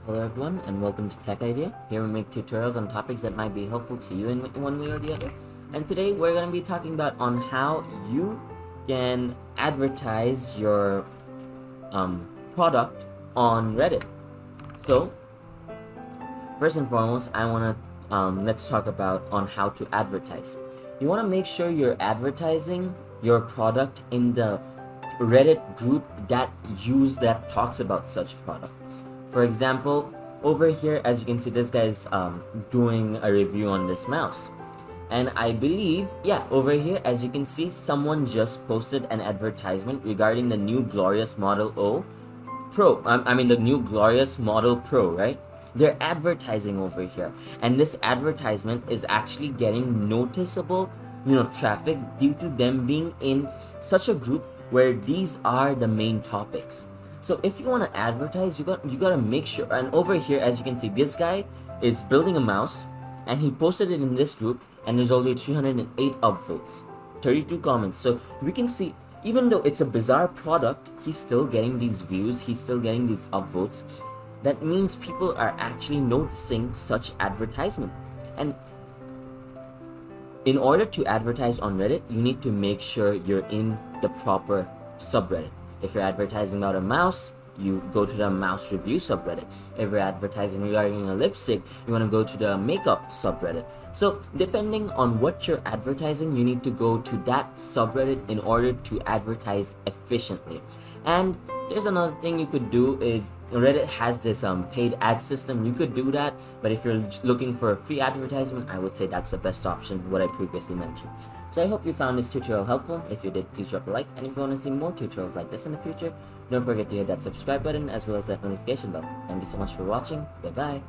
Hello everyone and welcome to Tech Idea. Here we make tutorials on topics that might be helpful to you in one way or the other. And today we're going to be talking about on how you can advertise your product on Reddit. So first and foremost, I want to let's talk about on how to advertise. You want to make sure you're advertising your product in the Reddit group that talks about such product. For example, over here, as you can see, this guy's doing a review on this mouse. And I believe, yeah, over here, as you can see, someone just posted an advertisement regarding the new Glorious Model O Pro. I mean, the new Glorious Model Pro, right? They're advertising over here. And this advertisement is actually getting noticeable, traffic due to them being in such a group where these are the main topics. So if you want to advertise, you gotta make sure. And over here, as you can see, this guy is building a mouse, and he posted it in this group, and there's already 308 upvotes, 32 comments. So we can see, even though it's a bizarre product, he's still getting these views, he's still getting these upvotes. That means people are actually noticing such advertisement. And in order to advertise on Reddit, you need to make sure you're in the proper subreddit. If you're advertising about a mouse, you go to the mouse review subreddit. If you're advertising regarding a lipstick, you want to go to the makeup subreddit. So depending on what you're advertising, you need to go to that subreddit in order to advertise efficiently. And there's another thing you could do is Reddit has this paid ad system. You could do that, but if you're looking for a free advertisement, I would say that's the best option, what I previously mentioned. So I hope you found this tutorial helpful. If you did, please drop a like, and if you want to see more tutorials like this in the future, don't forget to hit that subscribe button as well as that notification bell. Thank you so much for watching. Bye bye.